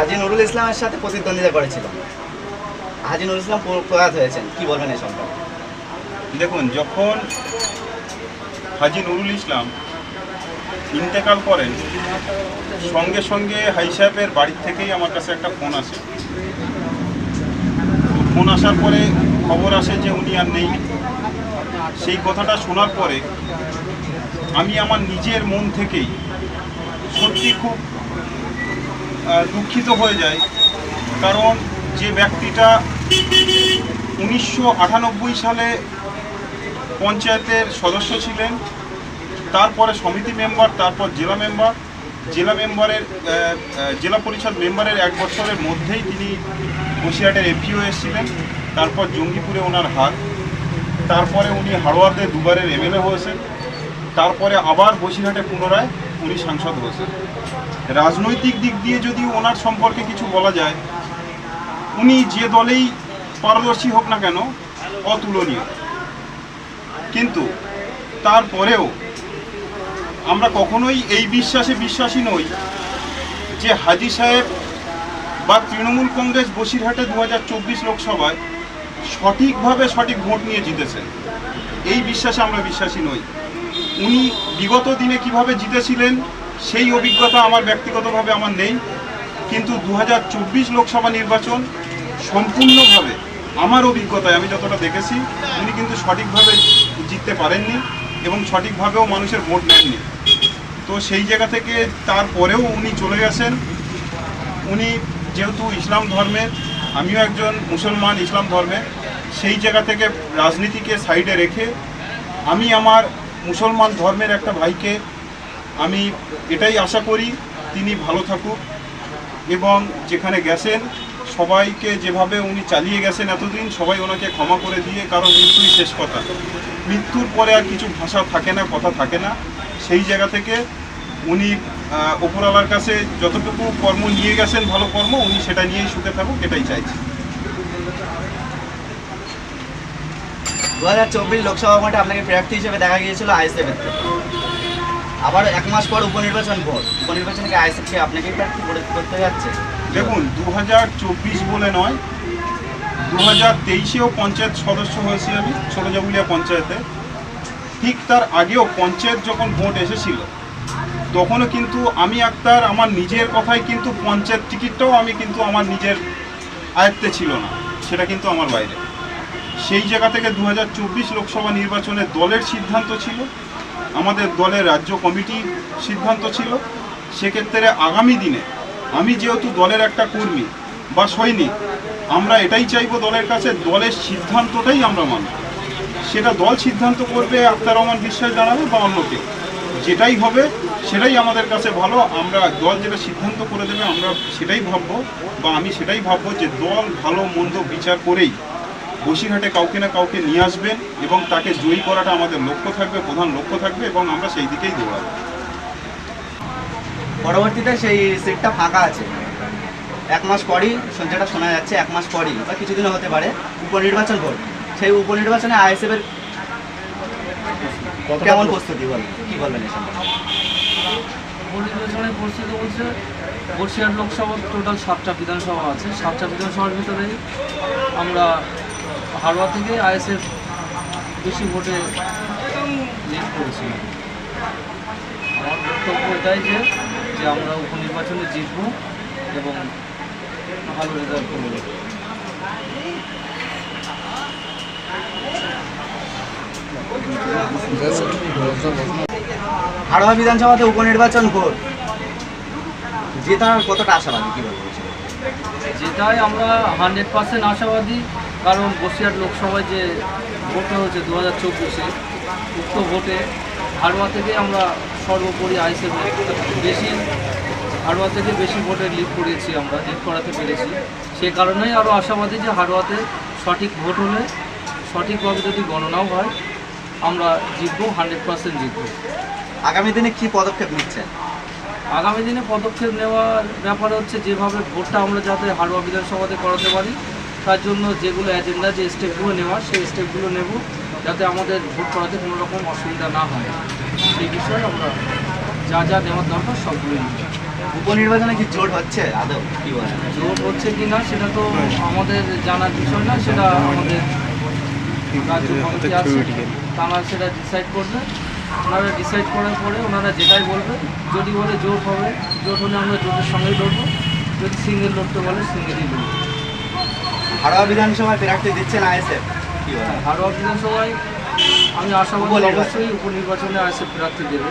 হাজী নুরুল ইসলামের সাথে প্রতিদ্বন্দ্বিতা করেছিলাম। হাজী নুরুল ইসলাম প্রয়াত হয়েছেন, কি বলবেন এই সম্পর্কে? দেখুন, যখন হাজী নুরুল ইসলাম ইন্তেকাল করেন, সঙ্গে সঙ্গে হাই সাহেবের বাড়ির থেকেই আমার কাছে একটা ফোন আসে। ফোন আসার পরে খবর আসে যে উনি আর নেই। সেই কথাটা শোনার পরে আমি আমার নিজের মন থেকেই সত্যি খুব দুঃখিত হয়ে যাই। কারণ যে ব্যক্তিটা 1998 সালে পঞ্চায়েতের সদস্য ছিলেন, তারপরে সমিতি মেম্বার, তারপর জেলা মেম্বারের জেলা পরিষদ মেম্বারের 1 বছরের মধ্যেই তিনি বসিরহাটের এমপিও এসেছিলেন। তারপর জঙ্গিপুরে ওনার হাত, তারপরে উনি হাড়োয়াতে দুবারের এমএলএ হয়েছেন, তারপরে আবার বসিরহাটে পুনরায় উনি সাংসদ হয়েছেন। রাজনৈতিক দিক দিয়ে যদি ওনার সম্পর্কে কিছু বলা যায়, উনি যে দলেই পারদর্শী হোক না কেন অতুলনীয়। কিন্তু তারপরেও আমরা কখনোই এই বিশ্বাসী নই যে হাজী সাহেব বা তৃণমূল কংগ্রেস বসিরহাটে 2024 লোকসভায় সঠিকভাবে সঠিক ভোট নিয়ে জিতেছেন। এই বিশ্বাসে আমরা বিশ্বাসী নই। উনি বিগত দিনে কিভাবে জিতেছিলেন সেই অভিজ্ঞতা আমার ব্যক্তিগতভাবে আমার নেই, কিন্তু 2024 লোকসভা নির্বাচন সম্পূর্ণভাবে আমার অভিজ্ঞতায় আমি যতটা দেখেছি, উনি কিন্তু সঠিকভাবে জিততে পারেননি এবং সঠিকভাবেও মানুষের ভোট নেননি। তো সেই জায়গা থেকে তারপরেও উনি চলে গেছেন। উনি যেহেতু ইসলাম ধর্মের, আমিও একজন মুসলমান ইসলাম ধর্মের, সেই জায়গা থেকে রাজনীতিকে সাইডে রেখে আমি আমার মুসলমান ধর্মের একটা ভাইকে আমি এটাই আশা করি তিনি ভালো থাকুক এবং যেখানে গেছেন সবাইকে যেভাবে উনি চালিয়ে গেছেন এতদিন, সবাই ওনাকে ক্ষমা করে দিয়ে, কারণ মৃত্যুই শেষ কথা। মৃত্যুর পরে আর কিছু ভাষা থাকে না, কথা থাকে না। সেই জায়গা থেকে উনি ওপরওয়ালার কাছে যতটুকু কর্ম নিয়ে গেছেন, ভালো কর্ম, উনি সেটা নিয়েই সুখে থাকুক, এটাই চাইছি। 2024 লোকসভা ভোটে আপনাকে প্রার্থী হিসেবে দেখা গিয়েছিল আইএসএফের থেকে। আবার 1 মাস পর উপনির্বাচন ভোট, উপনির্বাচনে কি আইএসএফকে আপনাকেই প্রার্থী করতে যাচ্ছে? দেখুন, 2024 বলে নয়, 2023-এও পঞ্চায়েত সদস্য হয়েছি আমি ছোটজাবুলিয়া পঞ্চায়েতে। ঠিক তার আগেও পঞ্চায়েত যখন ভোট এসেছিল তখনও কিন্তু আমি আক্তার আমার নিজের কথাই কিন্তু পঞ্চায়েত টিকিটটাও আমি কিন্তু আমার নিজের আয়ত্তে ছিল না, সেটা কিন্তু আমার বাইরে। সেই জায়গা থেকে 2024 লোকসভা নির্বাচনে দলের সিদ্ধান্ত ছিল, আমাদের দলের রাজ্য কমিটির সিদ্ধান্ত ছিল। সেক্ষেত্রে আগামী দিনে আমি যেহেতু দলের একটা কর্মী বা সৈনিক, আমরা এটাই চাইবো দলের কাছে, দলের সিদ্ধান্তটাই আমরা মানব। সেটা দল সিদ্ধান্ত করবে, আক্তার রহমান বিশ্বাস জানাবে বা অন্য কেউ, যেটাই হবে সেটাই আমাদের কাছে ভালো। আমরা দল যেটা সিদ্ধান্ত করে দেবে আমরা সেটাই ভাববো, বা আমি সেটাই ভাববো যে দল ভালো মন্দ বিচার করেই বসিরহাটে কাউকে না কাউকে নিয়ে আসবেন এবং তাকে জয়ী করাটা আমাদের লক্ষ্য থাকবে, প্রধান লক্ষ্য থাকবে, এবং আমরা সেই দিকেই দৌড়াবো। পরবর্তীতে সেই সিটটা ফাঁকা আছে, 1 মাস পরই, যেটা শোনা যাচ্ছে 1 মাস পরই বা কিছুদিনও হতে পারে উপনির্বাচন ভোট। সেই উপনির্বাচনে আইএসএফের কেমন প্রস্তুতি, বলেন কি বলবেন এই সম্পর্কে? উপনির্বাচনের প্রস্তুতি বলছে, বসিরহাট লোকসভা টোটাল 7টা বিধানসভা আছে। 7টা বিধানসভার ভিতরে আমরা হাড়োয়া থেকে আইএসএফ বেশি ভোটে লিড করেছি। আমার বক্তব্য এটাই যে আমরা উপনির্বাচনে জিতব এবং ভালো রেজাল্ট করব। হাড়োয়া বিধানসভাতে উপনির্বাচন ভোট জেতার কতটা আশাবাদী, কি বলবো? যেটাই আমরা 100% আশাবাদী, কারণ বসিরহাট লোকসভায় যে ভোট হয়েছে 2024-এ, উক্ত ভোটে হাড়োয়া থেকে আমরা সর্বোপরি আইএসএফ হাড়োয়া থেকে বেশি ভোটে লিড করেছি, আমরা লিড করাতে পেরেছি। সে কারণেই আরও আশাবাদী যে হাড়োয়াতে সঠিক ভোট হলে, সঠিকভাবে যদি গণনাও হয়, আমরা জিতব, 100% জিতব। আগামী দিনে কি পদক্ষেপ নিচ্ছেন? আগামী দিনে পদক্ষেপ নেওয়ার ব্যাপারে হচ্ছে যেভাবে ভোটটা আমরা যাতে হাড়োয়া বিধানসভাতে করাতে পারি, তার জন্য যেগুলো এজেন্ডা, যে স্টেপগুলো নেওয়া, সেই স্টেপগুলো নেব, যাতে আমাদের ভোট করাতে কোনো রকম অসুবিধা না হয়। সেই বিষয়ে আমরা যা যা নেওয়ার দরকার সবগুলোই নেব। উপনির্বাচনে কি জোট হচ্ছে আদৌ কি বলেন? জোট হচ্ছে কি না সেটা তো আমাদের জানার বিষয় না, সেটা আমাদের রাজ্য কমিটি আছে, তারা সেটা ডিসাইড করবে। ওনারা ডিসাইড করার পরে ওনারা যেটাই বলবে, যদি বলে জোট হবে, জোট হলে আমরা জোটের সঙ্গেই লড়বো, যদি সিঙ্গেল লড়তে বলে সিঙ্গেলই লড়বো। হাড়োয়া বিধানসভায় প্রার্থী দিচ্ছেন আইএসএফ, কি বলেন? হাড়োয়া বিধানসভায় আমি আশাবাদী উপনির্বাচন। অবশ্যই উপনির্বাচনে আইএসএফ প্রার্থী দেবে।